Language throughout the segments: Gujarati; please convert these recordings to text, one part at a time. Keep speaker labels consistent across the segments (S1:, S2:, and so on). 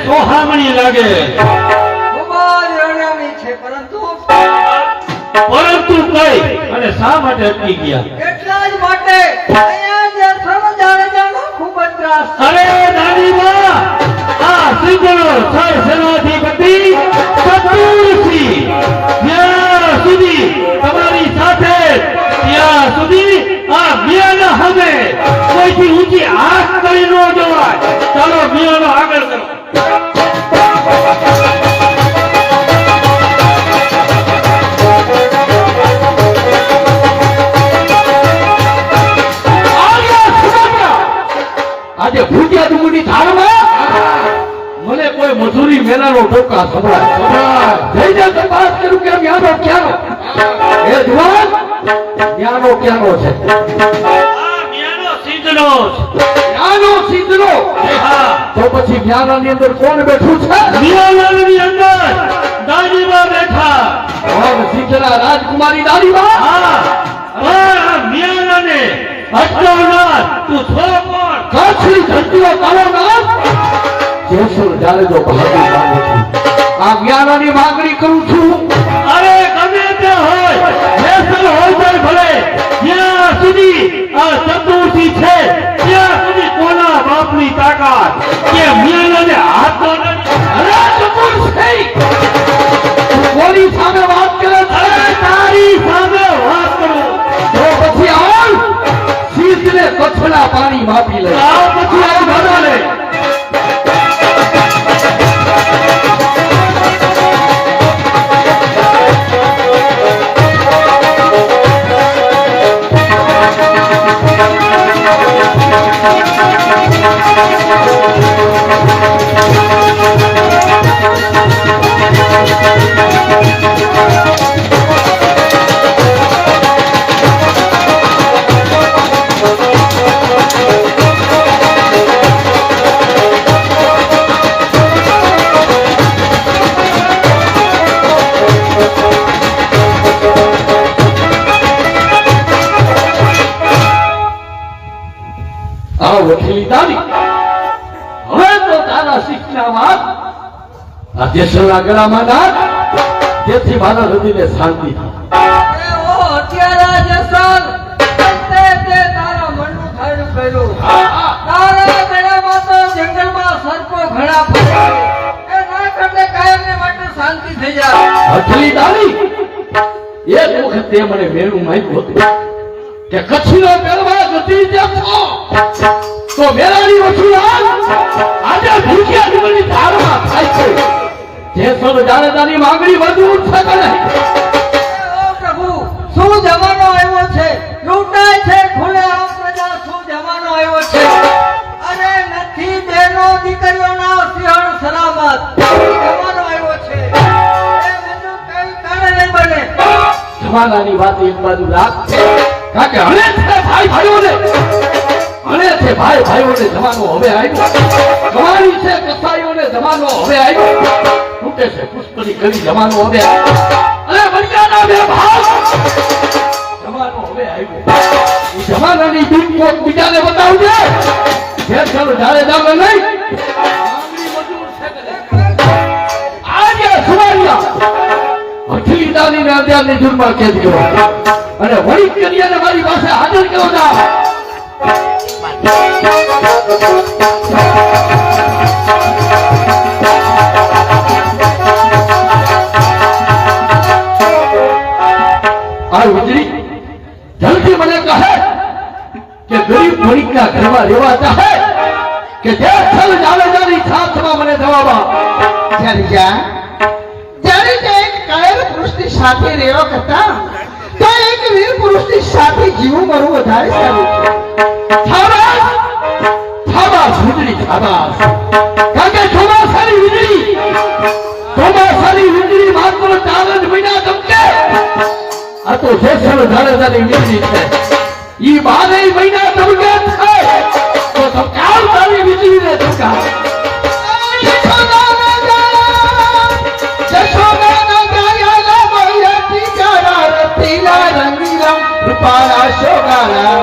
S1: સોહામણી લાગે. પરંતુ કઈ અને શા માટે અટકી ગયા?
S2: એટલા જ માટે અહીંયા જે સર્વજાણેજાનો ખૂબ જ ત્રાસ.
S1: અરે દાદીમા, આ સિંહનો સર સેનાધિપતિ ચતુરસિંહ જ્યાં સુધી તમારી સાથે ત્યાં સુધી આ મિયાના હવે કોઈથી ઊંચી આંખ કરી ન જવાય. ચાલો મિયાનો આગળ કરો. આજે ભૂતિયા ડુંગરની ધારમાં મને કોઈ મજૂરી મેલાનો ઠોકા સંભળાય. જઈને તપાસ કરું કે મ્યાનો ક્યાંનો એ જુવાન મ્યાનો ક્યાંનો છે? આ મ્યાનો સિદ્ધનો મ્યાનો સિદ્ધનો. હા, તો પછી મ્યાનાની અંદર કોણ બેઠું છે? મ્યાનાની અંદર દાદીમા બેઠા. કોણ? સિદ્ધના રાજકુમારી દાદીમા. હા, આ મ્યાનાને અટકાવનાર તું છો કોણ? કચ્છની ધરતીઓ કાળોનાથ જેસલ જાડેજો બહાદુર બાબુ છું. આ જ્ઞાનની માંગણી કરું છું. અરે ગમે તે હોય, જેસલ હોય તો ભલે, જ્યાં સુધી આ ચતુર્થી છે ત્યાં સુધી કોના બાપની તાકાત કે જ્ઞાનને હાથ ન અડી. અરે ચતુર્થી, કોની સામે વાત કરે છે? તારી સામે વાત કરું તો પછી આવ શીશને કચ્છના પાણી માપી લે. આવ પછી આ ભરા લે. વકીલી દાદી, હવે તો તારા શિક્ષામાં આ જેસલના ગળામાં નાખ, જેથી મારા હૃદયને શાંતિ થાય.
S2: ઓ હત્યારા જેસલ, તે તારા મનનું ખાડું કર્યું. તારા ગળામાં તો જંગલમાં સર્પો ઘણા ફરે. એ ના કરને કાયમને માટે શાંતિ થઈ જાય.
S1: વકીલી દાદી, એક વખત તે મને મેળું માંગ્યું હતું કે કચ્છનો મેળવા જતી દેખો તો મેળાની વસૂલાત આજે ભૂખ્યા ડુંગરની ધારમાં થાય છે. જેસલ જાડેજાની માંગણી વધુ છે કે નહીં?
S2: ઓ પ્રભુ, શું જમાનો આવ્યો છે? લૂંટાય છે ખુલ્લેઆમ પ્રજા. શું જમાનો આવ્યો છે? અરે નથી બેનો દીકરીઓના સિંહણ સલામત. જમાનો આવ્યો છે. એ બધું કઈ કારણે બને?
S1: જમાનાની વાત એક બાજુ રાખ, કારણ કે હણે છે ભાઈ ભાઈઓને, હણે છે ભાઈ ભાઈઓને જમાનો હવે આવ્યો. કમાણી છે કસાઈઓને જમાનો હવે આવ્યો. તૂટે છે પુષ્પની કવિ જમાનો હવે આવ્યો. અરે વડિયાના બે ભાવ જમાનો હવે આવ્યો. એ જમાનાની બીક કોક બીજાને બતાવજે. જેસલ જાડેજાને નહીં. માંગણી મજૂર છે કે નહીં? આજે સુવારિયા અખિલિદાની ને અધ્યાની જુર્મા કેદ કરો અને વળી કરીને મારી પાસે હાજર કરો. જા આ વીજળી જલ્દી મને કહે કે ગરીબ વણિકના ઘરમાં રહેવા ચાહે કે જેસલ જાડેજાની છાછમાં મને જવાબ આપ.
S3: જ્યારે એક કાયર પુરુષની સાથે રહેવા કરતા તો એક વીર પુરુષની સાથે જીવવું મરવું વધારે સારું છે.
S1: થાબાસ થાબાસ વીજળી થાબાસ. કારણ કે ચોમાસાની વીજળી માત્ર 4 જ મહિના ચમકે. આ તો જેસલ જાડેજાની વીજળી છે. ઈ 12 મહિના ચમકે છે. તો ચમકાવ તારી વીજળીને ચમકાવ.
S3: રૂપાળા શોગાળા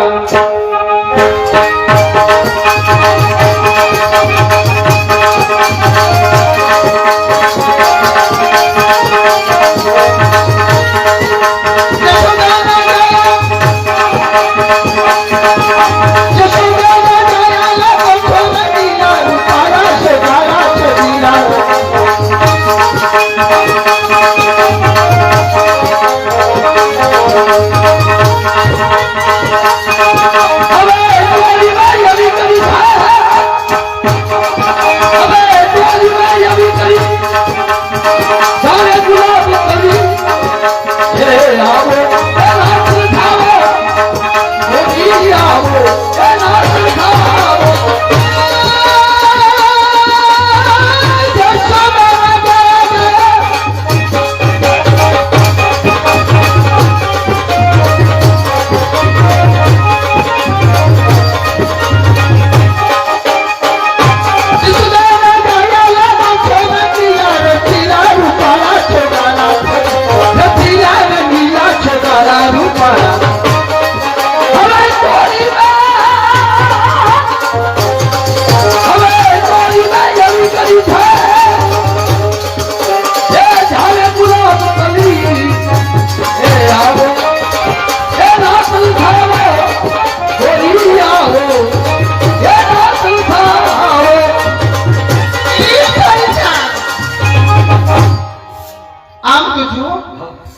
S3: તો જુઓ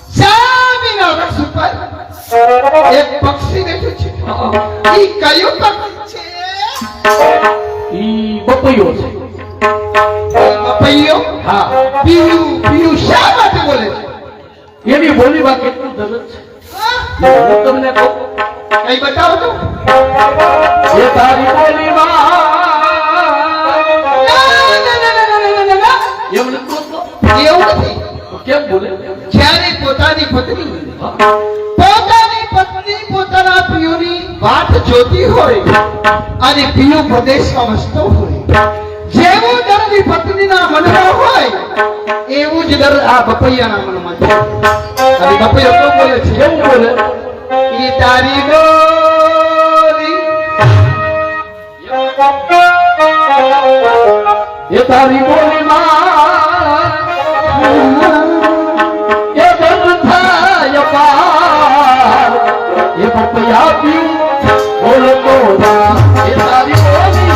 S3: સામેના વૃક્ષ ઉપર એક પક્ષી બેઠું છે ઈ કયું પક્ષી
S1: ઈ બપૈયો છે.
S3: છે પપૈયો
S1: હા,
S3: પીયું પીયું શા માટે બોલે છે
S1: એની બોલીમાં કેટલું દરદ છે
S3: હા?
S1: હું તમને કહું,
S3: કઈ બતાવો તો
S1: એ તારી બોલીમાં
S3: ના.
S1: એમ નથી બોલતો.
S3: એવું નથી
S1: તો કેમ બોલે?
S3: જ્યારે પોતાની પત્ની
S1: હા,
S3: પોતાના પિયુની વાત જોતી હોય અને પિયુ પ્રદેશમાં વસતો હોય જેવું દર્દી પત્નીના મનમાં હોય એવું જ દર આ બપૈયાના મનમાં છે. અને બપૈયો કેવું બોલે છે
S1: કેવું બોલે?
S3: ઈ તારી બોલી
S1: એ તારી બોલીમાં એ દર્દ થાય પાર. એ પપૈયા પીવું બોલતો ના. એ તારી બોલી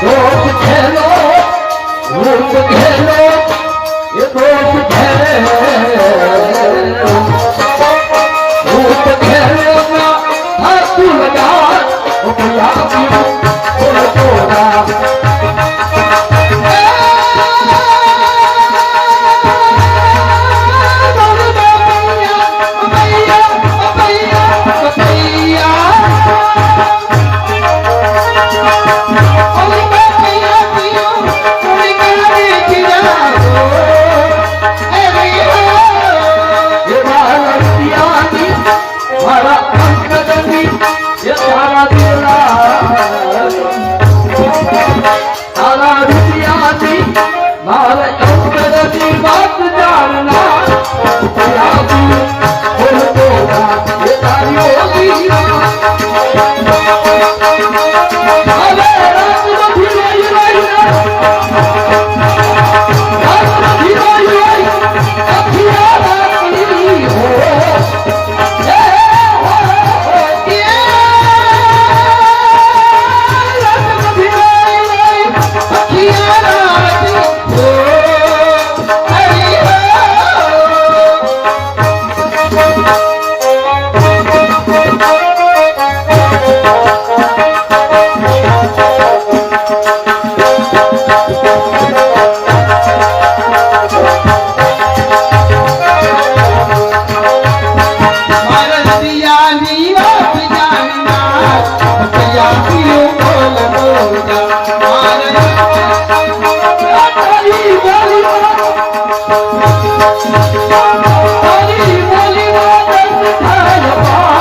S3: Oh,
S1: તારી બોલીમાં તારી બોલીમાં દર્દ થાય પાર.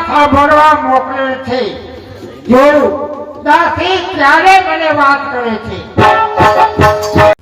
S2: સાંભળવા મોકલે છે. જોયું દાસી ક્યારે મને વાત કરે છે.